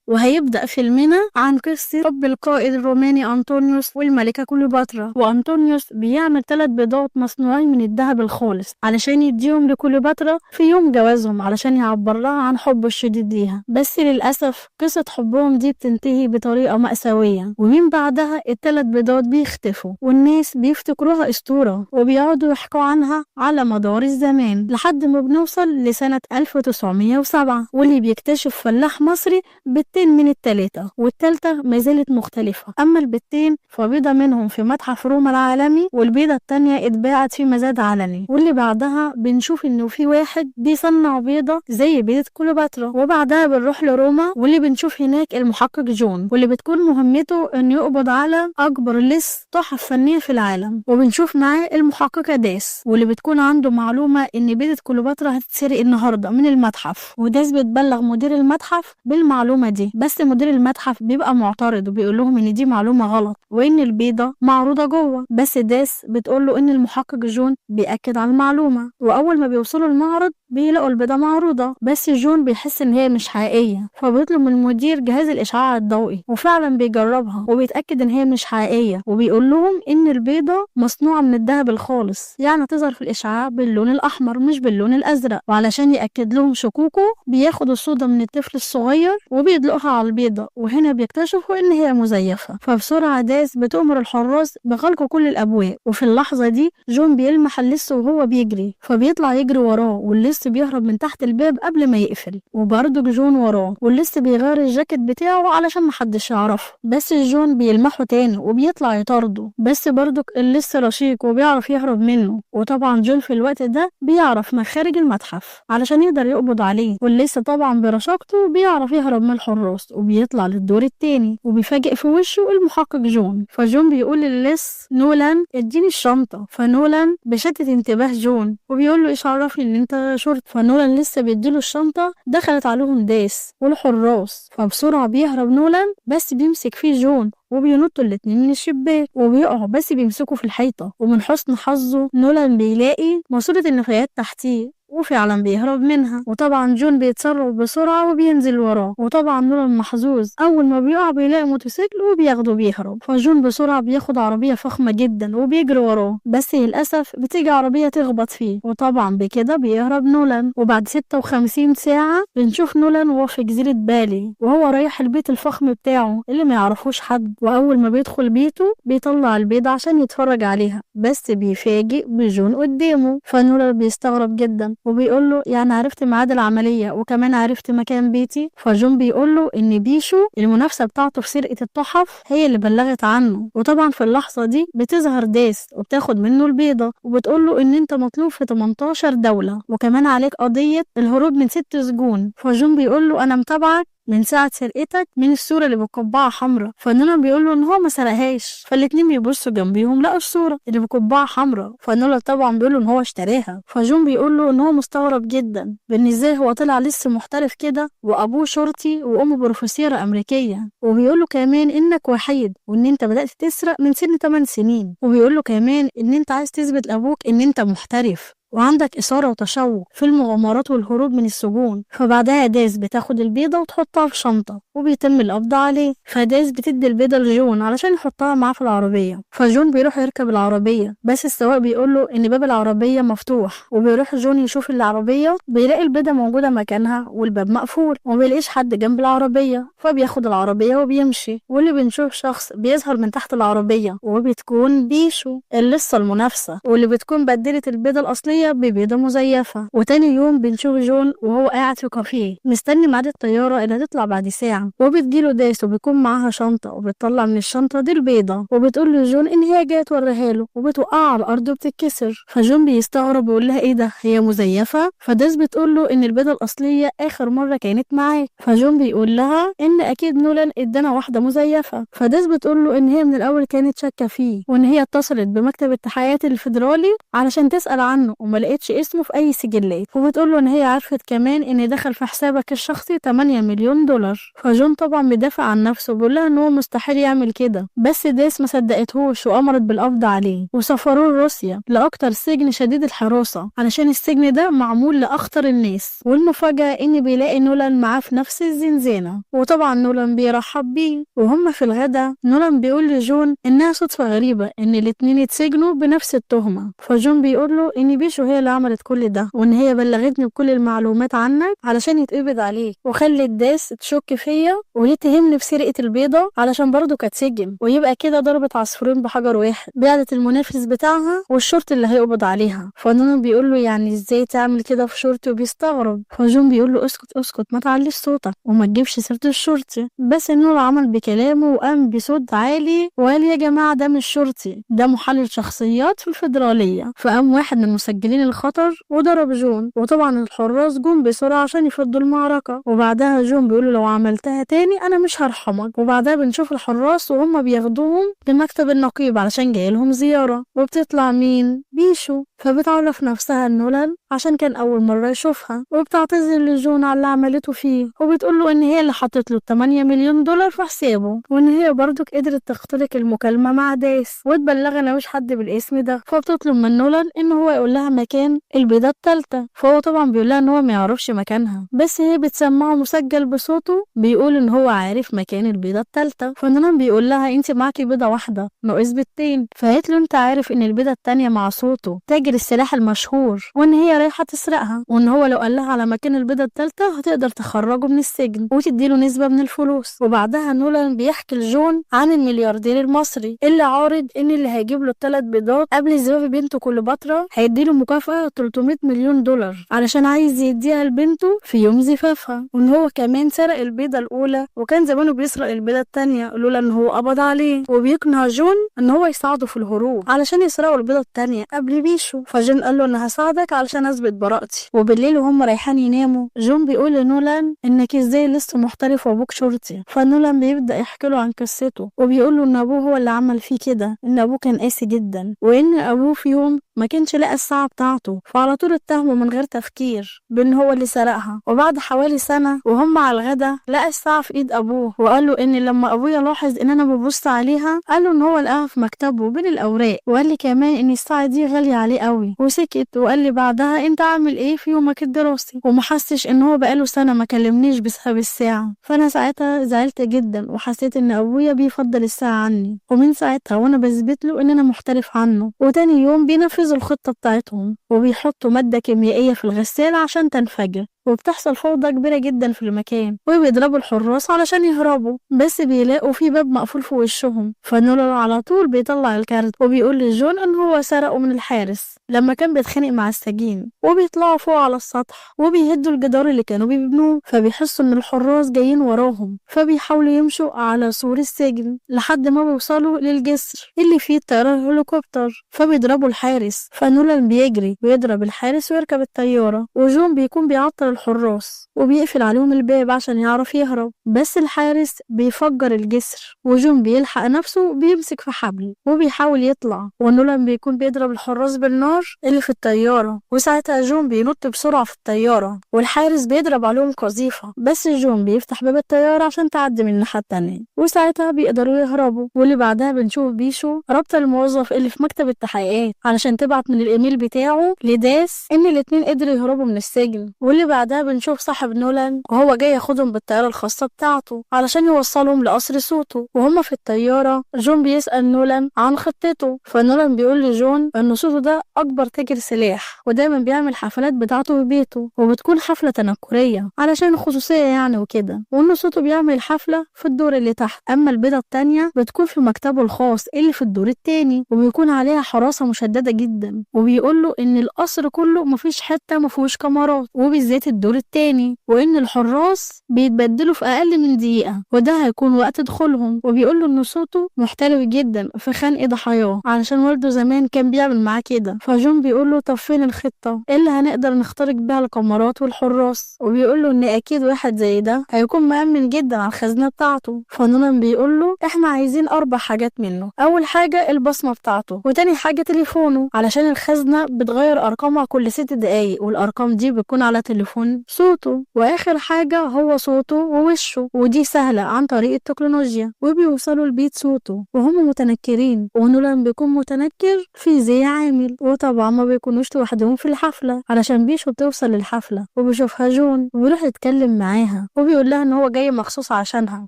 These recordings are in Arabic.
وهيبدأ فيلمنا عن قصة حب القائد الروماني أنطونيوس والملكة كليوباترا. وأنطونيوس بيعمل 3 بيضات مصنوعين من الذهب الخالص علشان يديهم لكليوباترا في يوم جوازهم علشان يعبر لها عن حبه الشديد ليها. بس للأسف قصة حبهم دي بتنتهي بطريقة مأساوية، ومن بعدها ال3 بيضات بيختفوا والناس بيفتكروها أسطورة وبيقعدوا يحكوا عنها على مدار الزمان لحد ما بنوصل لسنة 1907 واللي بيكتشف فلاح مصري بيضتين من ال3 والتالتة ما زالت مختلفة. أما البيضتين فبيضة منهم في متحف روما العالمي والبيضة التانية اتباعت في مزاد علني. واللي بعدها بنشوف إنه في واحد بيصنع بيضة زي بيضة كليوباترا. وبعدها بنروح لروما واللي بنشوف هناك المحقق جون واللي بتكون مهمته إنه يقبض على أكبر لص تحف فنية في العالم. وبنشوف معاه المحققة داس واللي بتكون عنده معلومة إن بيضة كليوباترا هتتسرق النهاردة من المتحف. وداس بتبلغ مدير المتحف بالمعلومة دي، بس مدير المتحف بيبقى معترض وبيقول لهم إن دي معلومة غلط وإن البيضة معروضة جوه. بس داس بتقول له إن المحقق جون بيأكد على المعلومة. وأول ما بيوصلوا المعرض بيلاقوا البيضة معروضة، بس جون بيحس إن هي مش حقيقية فبيطلب من المدير جهاز الإشعاع الضوئي وفعلا بيجربها وبيتأكد إن هي مش حقيقية. وبيقول لهم إن البيضة مصنوعة من الذهب الخالص، يعني تظهر في الإشعاع باللون الأحمر مش باللون الأزرق. وعلشان يأكد لهم شكوكه بياخد الصودا من الطفل الصغير وبيدلقها على البيضة، وهنا بيكتشفوا إن هي مزيفة. فبسرعة داس بتأمر الحراس بغلق كل الأبواب. وفي اللحظة دي جون بيلمح اللص وهو بيجري فبيطلع يجري وراه واللص بيهرب من تحت الباب قبل ما يقفل، وبرضه جون وراه واللص بيغير الجاكيت بتاعه علشان محدش يعرفه. بس جون بيلمحه تاني وبيطلع يطارده، بس برضه اللص رشيق وبيعرف يهرب منه. وطبعا جون في الوقت ده بيعرف مخارج المتحف علشان يقدر يقبض عليه، واللص طبعا برشاقته بيعرف يهرب من الحراس وبيطلع للدور التاني وبيفاجئ في وشه المحقق جون. فجون بيقول للص نولان اديني الشنطة، فنولان بشتت انتباه جون وبيقول له ايش عرفني ان انت شرطي. فنولان لسه بيديله الشنطة دخلت عليهم داس والحراس، فبسرعة بيهرب نولان بس بيمسك فيه جون وبينطوا الاتنين من الشباك وبيقعوا بس بيمسكوا في الحيطة. ومن حسن حظه نولان بيلاقي ماسورة النفايات تحتيه وفعلا بيهرب منها. وطبعا جون بيتصرف بسرعة وبينزل وراه، وطبعا نولان محظوظ أول ما بيقع بيلاقي موتوسيكل وبياخده بيهرب. فجون بسرعة بياخد عربية فخمة جدا وبيجري وراه، بس للأسف بتيجي عربية تخبط فيه وطبعا بكده بيهرب نولان. وبعد 56 ساعة بنشوف نولان وهو في جزيرة بالي وهو رايح البيت الفخم بتاعه اللي ما يعرفوش حد. وأول ما بيدخل بيته بيطلع البيضة عشان يتفرج عليها، بس بيفاجئ بجون قدامه. فنولان بيستغرب جدا وبيقول له يعني عرفت ميعاد العملية وكمان عرفت مكان بيتي؟ فجون بيقول له ان بيشو المنافسة بتاعته في سرقة التحف هي اللي بلغت عنه. وطبعا في اللحظة دي بتظهر داس وبتاخد منه البيضة وبتقول له ان انت مطلوب في 18 دولة وكمان عليك قضية الهروب من 6 سجون. فجون بيقول له انا متابعك من ساعة سرقتك من الصورة اللي بقبعة حمراء. فنولا بيقول له ان هو ما سرقهاش، فالاتنين بيبصوا جنبيهم لقوا الصورة اللي بقبعة حمراء. فنولا طبعا بيقول له ان هو اشتراها. فجون بيقول له ان هو مستغرب جدا بان ازاي هو طلع لسه محترف كده وابوه شرطي وامه بروفيسورة امريكية. وبيقول له كمان انك وحيد وان انت بدأت تسرق من سن 8 سنين. وبيقول له كمان ان انت عايز تثبت لابوك ان انت محترف وعندك إثارة وتشوق في المغامرات والهروب من السجون. فبعدها داس بتاخد البيضة وتحطها في شنطة وبيتم القبض عليه. فداس بتدي البيضة لجون علشان يحطها معاه في العربية. فجون بيروح يركب العربية بس السواق بيقول له إن باب العربية مفتوح، وبيروح جون يشوف العربية بيلاقي البيضة موجودة مكانها والباب مقفول ومبيلاقيش حد جنب العربية. فبياخد العربية وبيمشي، واللي بنشوف شخص بيظهر من تحت العربية وبتكون بيشو اللصة المنافسة واللي بتكون بدلت البيضة الأصلية ببيضة مزيفة. وتاني يوم بنشوف جون وهو قاعد في كافيه مستني ميعاد الطيارة اللي هتطلع بعد ساعة، وبتجيله داس وبيكون معاها شنطة وبتطلع من الشنطة دي البيضة وبتقول لجون ان هي جاية توريها له وبتوقع على الارض وبتتكسر. فجون بيستغرب ويقول لها ايه ده هي مزيفة؟ فداس بتقول له ان البيضة الاصلية اخر مرة كانت معاه. فجون بيقول لها ان اكيد نولان ادانا واحدة مزيفة. فداس بتقول له ان هي من الاول كانت شاكة فيه وان هي اتصلت بمكتب التحقيقات الفيدرالي علشان تسأل عنه وما لقيتش اسمه في اي سجلات، وبتقول له ان هي عرفت كمان ان دخل في حسابك الشخصي 8 مليون دولار. فجون طبعا بيدافع عن نفسه وبيقول لها ان هو مستحيل يعمل كده، بس ديس ما صدقتهوش وامرت بالقبض عليه وسفروه لروسيا لاكتر سجن شديد الحراسه، علشان السجن ده معمول لاخطر الناس. والمفاجاه ان بيلاقي نولان معاه في نفس الزنزانه، وطبعا نولان بيرحب بيه. وهم في الغدا نولان بيقول لجون انها صدفه غريبه ان الاتنين اتسجنوا بنفس التهمه. فجون بيقول له ان بيشو هي اللي عملت كل ده، وان هي بلغتني بكل المعلومات عنك علشان يتقبض عليك، وخلت داس تشك فيا ويتهمني بسرقه البيضه علشان برضه كانت سجن، ويبقى كده ضربت عصفورين بحجر واحد، بعدت المنافس بتاعها والشرطي اللي هيقبض عليها. فنولان بيقول له يعني ازاي تعمل كده في شرطي، وبيستغرب. فجون بيقول له اسكت اسكت، ما تعليش صوتك وما تجيبش سيره الشرطي. بس نور عمل بكلامه وقام بصوت عالي وقال يا جماعه ده مش شرطي، ده محلل شخصيات في الفيدراليه. فقام واحد من مسجلين الخطر وضرب جون، وطبعا الحراس جم بسرعه عشان يفضوا المعركه. وبعدها جون بيقول له لو عملتها تاني انا مش هرحمك. وبعدها بنشوف الحراس وهم بياخدوهم لمكتب النقيب علشان جاي لهم زياره، وبتطلع مين؟ بيشو. فبتعرف نفسها نولان عشان كان اول مره يشوفها، وبتعتذر لجون على اللي عملته فيه، وبتقول له ان هي اللي حطت له 8 مليون دولار في حسابه، وان هي برضك قدرت تخترق المكالمه مع داس وتبلغنا مش حد بالاسم ده. فبتطلب من نولان ان هو يقول لها مكان البيضه الثالثه، فهو طبعا بيقول لها ان هو ما يعرفش مكانها، بس هي بتسمعه مسجل بصوته بيقول ان هو عارف مكان البيضه الثالثه. فنولان بيقول لها انت معاكي بيضه واحده ناقص بيضتين، فقالت له انت عارف ان البيضه الثانيه مع صوته تاجر السلاح المشهور، وان هي رايحه تسرقها، وان هو لو قال لها على مكان البيضه الثالثه هتقدر تخرجه من السجن وتديله نسبه من الفلوس. وبعدها نولان بيحكي لجون عن الملياردير المصري اللي عارض ان اللي هيجيب له الثلاث بيضات قبل زواج بنته كليوباترا هيديله مكافاه 300 مليون دولار علشان عايز يديها لبنته في يوم زفافها، وان هو كمان سرق البيضه الاولى وكان زمانه بيسرق البيضه الثانيه لولا ان هو قبض عليه. وبيقنع جون ان هو يساعده في الهروب علشان يسرقوا البيضه الثانيه قبل بيشو. فجون قال له انا هساعدك علشان اثبت براءتي. وبالليل وهم رايحين يناموا جون بيقول لنولان انك ازاي لسه محترف وابوك شرطي. فنولان بيبدا يحكي له عن قصته، وبيقول له ان ابوه هو اللي عمل فيه كده، ان ابوه كان قاسي جدا، وان ابوه في يوم ما كانش لقى الساعه بتاعته فعلى طول اتهمه من غير تفكير بان هو اللي سرقها. وبعد حوالي سنه وهم على الغدا لقى الساعه في ايد ابوه، وقال له ان لما ابويا لاحظ ان انا ببص عليها قال له ان هو لقاها في مكتبه بين الاوراق، وقال لي كمان ان الساعه دي غاليه عليه قوي. وسكت وقال لي بعدها انت عامل ايه في يومك الدراسي، وما حسش ان هو بقاله سنه ما كلمنيش بسبب الساعه. فانا ساعتها زعلت جدا وحسيت ان ابويا بيفضل الساعه عني، ومن ساعتها وانا بثبت له ان انا محترف عنه. وتاني يوم بينفذوا الخطه بتاعتهم وبيحطوا ماده كيميائيه في الغسالة عشان تنفجر، وبتحصل فوضى كبيرة جدا في المكان، وبيضربوا الحراس علشان يهربوا، بس بيلاقوا في باب مقفول في وشهم. فنولان على طول بيطلع الكارت وبيقول لجون ان هو سرقه من الحارس لما كان بيتخانق مع السجين، وبيطلعوا فوق على السطح وبيهدوا الجدار اللي كانوا بيبنوه. فبيحسوا ان الحراس جايين وراهم، فبيحاولوا يمشوا على سور السجن لحد ما بيوصلوا للجسر اللي فيه الطيارة الهليكوبتر، فبيضربوا الحارس. فنولان بيجري ويضرب الحارس ويركب الطيارة، وجون بيكون بيعطل الحراس وبيقفل عليهم الباب عشان يعرف يهرب، بس الحارس بيفجر الجسر وجون بيلحق نفسه بيمسك في حبل وبيحاول يطلع، ونولان بيكون بيضرب الحراس بالنار اللي في الطيارة. وساعتها جون بينط بسرعة في الطيارة والحارس بيضرب عليهم قذيفة، بس جون بيفتح باب الطيارة عشان تعدي من الناحية التانية، وساعتها بيقدروا يهربوا. واللي بعدها بنشوف بيشو رابطة الموظف اللي في مكتب التحقيقات علشان تبعت من الايميل بتاعه لداس ان الاتنين قدروا يهربوا من السجن. واللي بعدها بنشوف صاحب نولان وهو جاي ياخدهم بالطيارة الخاصة بتاعته علشان يوصلهم لقصر صوته. وهم في الطيارة جون بيسأل نولان عن خطته، فنولان بيقول لجون ان صوته ده اكبر تاجر سلاح ودايما بيعمل حفلات بتاعته في بيته، وبتكون حفلة تنكرية علشان الخصوصية يعني وكده، وان صوته بيعمل حفلة في الدور اللي تحت. اما البيضة التانية بتكون في مكتبه الخاص اللي في الدور التاني، وبيكون عليها حراسة مشددة جدا، وبيقول له ان القصر كله مفيش حتة مفيهوش كاميرات، وبالذات الدور التاني، وإن الحراس بيتبدلوا في أقل من دقيقة، وده هيكون وقت دخولهم. وبيقوله إن صوته محترف جدا في خنق ضحاياه علشان والده زمان كان بيعمل معاه كده. فجون بيقوله طب فين الخطة اللي هنقدر نخترق بيها الكاميرات والحراس؟ وبيقوله إن أكيد واحد زي ده هيكون مأمن جدا على الخزنة بتاعته. فنولان بيقوله إحنا عايزين 4 حاجات منه. أول حاجة البصمة بتاعته، وتاني حاجة تليفونه علشان الخزنة بتغير أرقامها كل 6 دقايق، والأرقام دي بتكون على تليفون صوته. وآخر حاجة هو صوته ووشه، ودي سهلة عن طريق التكنولوجيا، وبيوصلوا لبيت صوته وهم متنكرين، ونولان بيكون متنكر في زي عامل. وطبعا ما بيكونوش لوحدهم في الحفلة علشان بيشو بتوصل للحفلة وبيشوفها جون وبيروح يتكلم معاها وبيقول لها ان هو جاي مخصوص عشانها،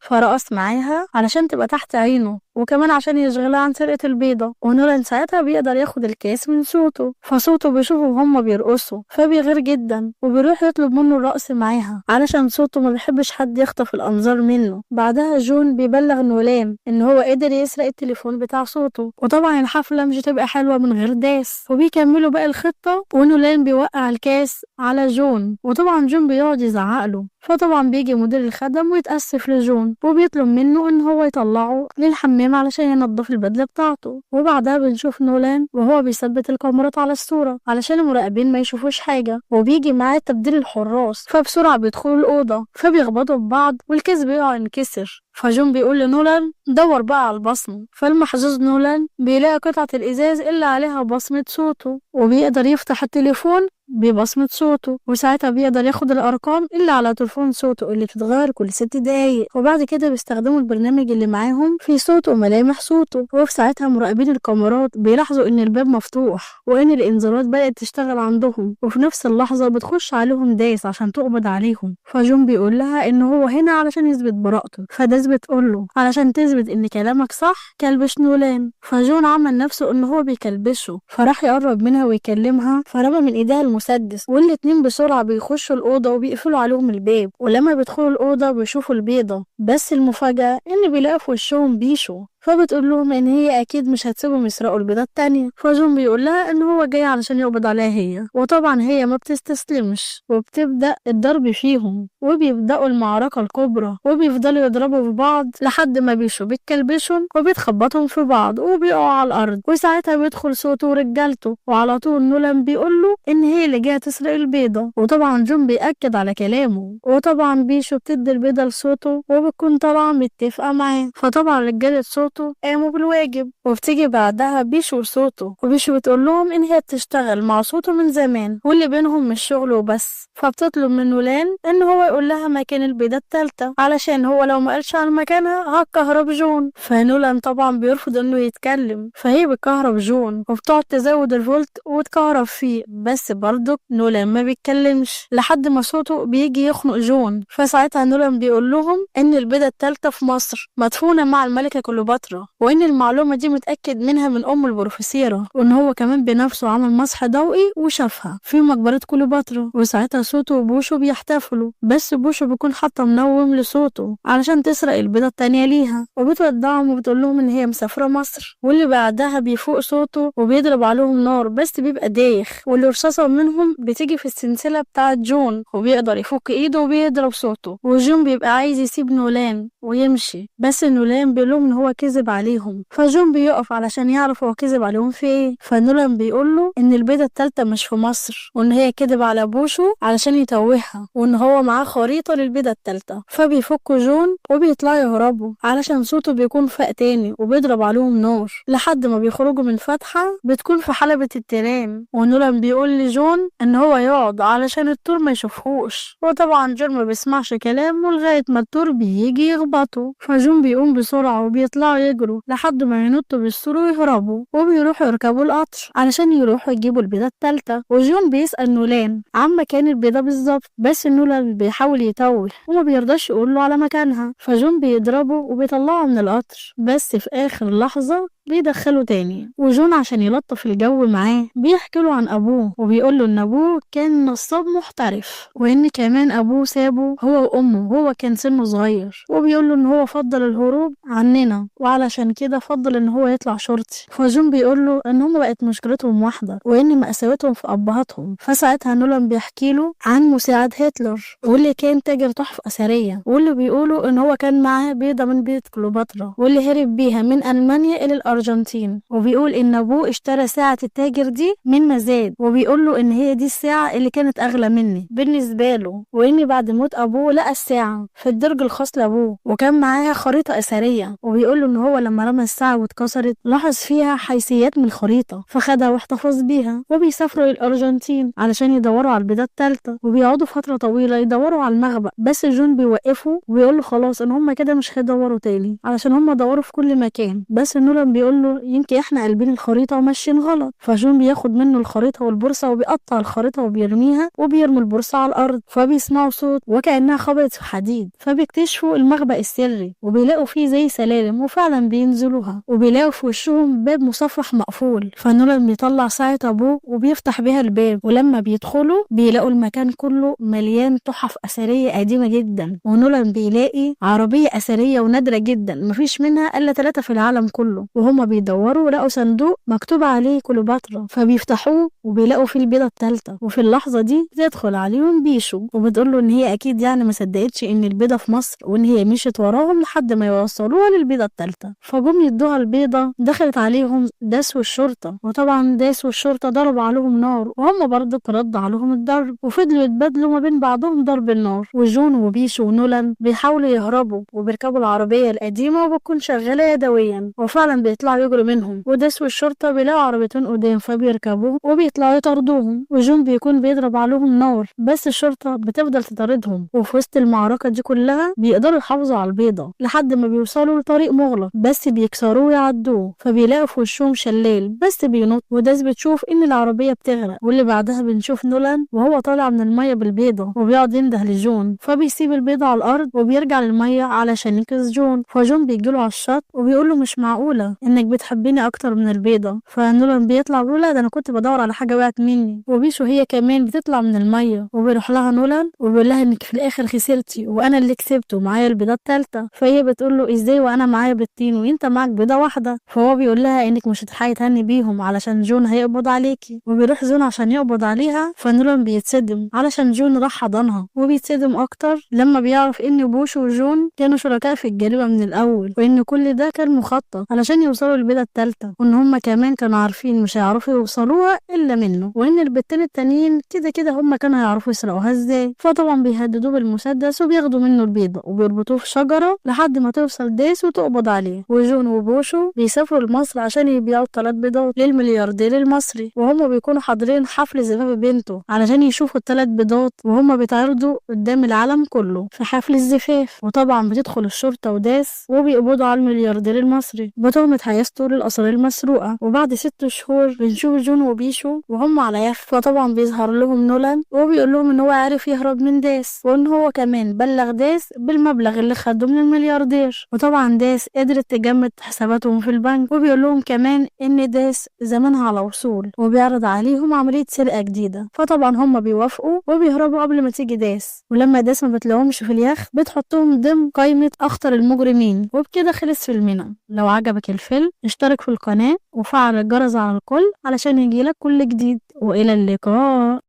فرقص معاها علشان تبقى تحت عينه وكمان عشان يشغلها عن سرقة البيضة. ونولان ساعتها بيقدر ياخد الكاس من صوته، فصوته بيشوفه هما بيرقصوا فبيغير جدا وبيروح يطلب منه الرقص معاها علشان صوته ما بيحبش حد يخطف الأنظار منه. بعدها جون بيبلغ نولان ان هو قدر يسرق التليفون بتاع صوته، وطبعا الحفلة مش هتبقى حلوة من غير داس. وبيكملوا باقي الخطة ونولان بيوقع الكاس على جون، وطبعا جون بيقعد يزعقله. فطبعا بيجي مدير الخدم ويتأسف لجون وبيطلب منه ان هو يطلعه للحمام علشان ينظف البدلة بتاعته. وبعدها بنشوف نولان وهو بيثبت الكاميرات على الصورة علشان المراقبين ما يشوفوش حاجة، وبيجي معاه تبديل الحراس، فبسرعة بيدخلوا الأوضة فبيخبطوا ببعض والكيس بيقع ينكسر. فجون بيقول لنولان دور بقى على البصمة، فالمحظوظ نولان بيلاقي قطعة الإزاز اللي عليها بصمة صوته، وبيقدر يفتح التليفون ببصمة صوته، وساعتها بيقدر ياخد الأرقام اللي على تليفون صوته اللي بتتغير كل 6 دقايق. وبعد كده بيستخدموا البرنامج اللي معاهم في صوته وملامح صوته، وفي ساعتها مراقبين الكاميرات بيلاحظوا إن الباب مفتوح وإن الإنذارات بدأت تشتغل عندهم، وفي نفس اللحظة بتخش عليهم داس عشان تقبض عليهم. فجون بيقول لها إن هو هنا علشان يثبت براءته، فداس بتقول له علشان تثبت إن كلامك صح كلبش نولان. فجون عمل نفسه إن هو بيكلبشه، فراح يقرب منها ويكلمها، فرمى من إيديها المسدس، والاتنين بسرعة بيخشوا الأوضة وبيقفلوا عليهم الباب. ولما بيدخلوا الأوضة بيشوفوا البيضة، بس المفاجأة إن بيلاقوا في وشهم بيشو، فبتقول لهم ان هي اكيد مش هتسيبهم يسرقوا البيضة التانية. فجون بيقول لها ان هو جاي علشان يقبض عليها هي، وطبعا هي ما بتستسلمش وبتبدأ الضرب فيهم، وبيبدأوا المعركة الكبرى وبيفضلوا يضربوا في بعض لحد ما بيشو بيتكلبشهم وبيتخبطهم في بعض وبيقعوا على الارض. وساعتها بيدخل صوته ورجالته، وعلى طول نولان بيقول له ان هي اللي جايه تسرق البيضة، وطبعا جون بيأكد على كلامه. وطبعا بيشو بتدي البيضة لصوته وبتكون طالعة متفقة معاه، فطبعا رجالة صوته قاموا بالواجب. وبتيجي بعدها بيشو وصوته، وبيشو بتقول لهم ان هي بتشتغل مع صوته من زمان واللي بينهم مش شغل وبس، فبتطلب من نولان ان هو يقول لها مكان البيضة التالتة علشان هو لو ما قالش عن مكانها هتكهرب جون. فنولان طبعا بيرفض انه يتكلم، فهي بتكهرب جون وبتقعد تزود الفولت وتكهرب فيه، بس برضه نولان ما بيتكلمش لحد ما صوته بيجي يخنق جون. فساعتها نولان بيقول لهم ان البيضة التالتة في مصر مدفونة مع الملكة كليوباترا، وان المعلومة دي متأكد منها من ام البروفيسيرة، وان هو كمان بنفسه عمل مسح ضوئي وشافها في مقبرة كليوباترا. وساعتها صوته وبوشو بيحتفلوا، بس بوشو بيكون حاطة منوم لصوته علشان تسرق البيضة التانية ليها، وبتودعهم وبتقول لهم ان هي مسافرة مصر. واللي بعدها بيفوق صوته وبيضرب عليهم نار، بس بيبقى دايخ، واللي رصاصة منهم بتيجي في السلسلة بتاعة جون وبيقدر يفك ايده وبيضرب صوته. وجون بيبقى عايز يسيب نولان ويمشي، بس نولان بيقول لهم ان هو كذب عليهم. فجون بيقف علشان يعرف هو كذب عليهم في ايه. فنولان بيقول له ان البيضة التالتة مش في مصر، وان هي كذب على بوشو علشان يتوهها، وان هو معاه خريطة للبيضة التالتة. فبيفكوا جون وبيطلعوا يهربوا علشان صوته بيكون فاق تاني وبيضرب عليهم نار لحد ما بيخرجوا من فتحة بتكون في حلبة التيران. ونولان بيقول لجون ان هو يقعد علشان الطور ما يشوفهوش، وطبعا جون ما بيسمعش كلامه لغاية ما الطور بيجي يخبطه. فجون بيقوم بسرعة وبيطلعوا يجروا لحد ما ينطوا بالسور ويهربوا، وبيروحوا يركبوا القطر علشان يروحوا يجيبوا البيضة التالتة. وجون بيسأل نولان عن مكان البيضة بالظبط، بس نولان بيحاول يتوه وما بيرضاش يقول له على مكانها. فجون بيضربه وبيطلعه من القطر، بس في آخر لحظة بيدخله تاني. وجون عشان يلطف الجو معاه بيحكي له عن ابوه، وبيقول له ان ابوه كان نصاب محترف، وان كمان ابوه سابه هو وامه وهو كان سنه صغير، وبيقول له ان هو فضل الهروب عننا وعلشان كده فضل ان هو يطلع شرطي. فجون بيقول له ان هم بقت مشكلتهم واحده وان مأساوتهم في ابهاتهم. فساعتها نولان بيحكي له عن مساعد هتلر واللي كان تاجر تحف اثريه، واللي بيقولوا ان هو كان معاه بيضه من بيض كليوباترا واللي هرب بيها من المانيا الى الارجنتين. وبيقول ان ابوه اشترى ساعه التاجر دي من مزاد، وبيقول له ان هي دي الساعه اللي كانت اغلى مني بالنسبه له، وان بعد موت ابوه لقى الساعه في الدرج الخاص لابوه وكان معاها خريطه اثريه. وبيقول له ان هو لما رمى الساعه واتكسرت لاحظ فيها حيثيات من الخريطه فخدها واحتفظ بيها. وبيسافروا للارجنتين علشان يدوروا على البيضه الثالثه، وبيقعدوا فتره طويله يدوروا على المخبأ، بس جون بيوقفه وبيقول له خلاص ان هم كده مش هيدوروا تاني علشان هم دوروا في كل مكان. بس نولان بيقول له يمكن احنا قلبين الخريطه وماشيين غلط. فجون بياخد منه الخريطه والبورصه وبيقطع الخريطه وبيرميها وبيرمي البورصه على الارض. فبيسمعوا صوت وكانها خبطت في حديد، فبيكتشفوا المخبأ السري وبيلاقوا فيه زي سلالم وفعلا بينزلوها، وبيلاقوا في وشهم باب مصفح مقفول. فنولان بيطلع ساعة ابوه وبيفتح بيها الباب، ولما بيدخلوا بيلاقوا المكان كله مليان تحف اثريه قديمه جدا. ونولان بيلاقي عربيه اثريه ونادره جدا مفيش منها الا 3 في العالم كله، وهما بيدوروا لقوا صندوق مكتوب عليه كليوباترا، فبيفتحوه وبيلاقوا فيه البيضه الثالثه. وفي اللحظه دي تدخل عليهم بيشو وبتقول له ان هي اكيد يعني ما صدقتش ان البيضه في مصر، وان هي مشيت وراهم لحد ما يوصلوها للبيضه الثالثه. فجم يدوها البيضه دخلت عليهم داس والشرطه، وطبعا داس والشرطه ضربوا عليهم نار وهم برضه رد عليهم الضرب، وفضلوا يتبادلوا ما بين بعضهم ضرب النار. وجون وبيشو ونولان بيحاولوا يهربوا وبيركبوا العربيه القديمه وبتكون شغاله يدويا، وفعلا بيطلعوا يجروا منهم. وداس والشرطه بيلاقوا عربيتين قدام فبيركبوا وبيطلعوا يطاردوهم، وجون بيكون بيضرب عليهم نار بس الشرطه بتفضل تطاردهم. وفي وسط المعركه دي كلها بيقدروا يحافظوا على البيضه لحد ما بيوصلوا لطريق مغلق بس بيكسروه ويعدوه، فبيلاقوا في وشهم شلال بس بينط. وداس بتشوف ان العربيه بتغرق، واللي بعدها بنشوف نولان وهو طالع من الميه بالبيضه وبيقعد ينده لجون، فبيسيب البيضه على الارض وبيرجع للميه علشان ينقذ جون. فجون بيجيله على الشط وبيقول له مش معقوله انك بتحبيني اكتر من البيضه. فنولان بيطلع بيقول لا ده انا كنت بدور على حاجه وقعت مني. وبيشو هي كمان بتطلع من الميه وبيروح لها نولان وبيقول لها انك في الاخر خسرتي وانا اللي كسبت ومعايا البيضه الثالثه. فهي بتقول له ازاي وانا معايا بيضتين وانت معاك بيضه واحده؟ فهو بيقول لها انك مش هتحاولي تهني بيهم علشان جون هيقبض عليكي. وبيروح جون عشان يقبض عليها، فنولان بيتصدم علشان جون راح حضنها، وبيتصدم اكتر لما بيعرف ان بوشو وجون كانوا شركاء في الجريمه من الاول، وان كل ده كان مخطط علشان يوصلوا للبيضه الثالثه، وان هم كمان كانوا عارفين مش هيعرفوا يوصلوها الا منه، وان البيضتين التانيين كده كده هم كانوا هيعرفوا يسرقوها ازاي. فطبعا بيهددوه بالمسدس وبياخدوا منه البيضه وبيربطوه في شجره لحد ما توصل داس وتقبض عليه. وجون وبوشو بيسافروا لمصر عشان يبيعوا 3 بيضات للملياردير المصري، وهم بيكونوا حاضرين حفل زفاف بنته علشان يشوفوا ال3 بيضات وهم بيتعرضوا قدام العالم كله في حفل الزفاف. وطبعا بتدخل الشرطه وداس وبيقبضوا على الملياردير المصري بتهمه هيسطوا للاسرار المسروقه. وبعد 6 شهور بنشوف جون وبيشو وهم على يخت، فطبعا بيظهر لهم نولان وبيقول لهم ان هو عارف يهرب من داس، وان هو كمان بلغ داس بالمبلغ اللي خده من الملياردير. وطبعا داس قدرت تجمد حساباتهم في البنك، وبيقول لهم كمان ان داس زمانها على وصول وبيعرض عليهم عمليه سرقه جديده. فطبعا هم بيوافقوا وبيهربوا قبل ما تيجي داس، ولما داس ما بتلاقيهمش في اليخت بتحطهم ضمن قائمه اخطر المجرمين. وبكده خلص فيلمنا. لو عجبك الفيلم اشترك في القناه وفعل الجرس على الكل علشان يجيلك كل جديد، والى اللقاء.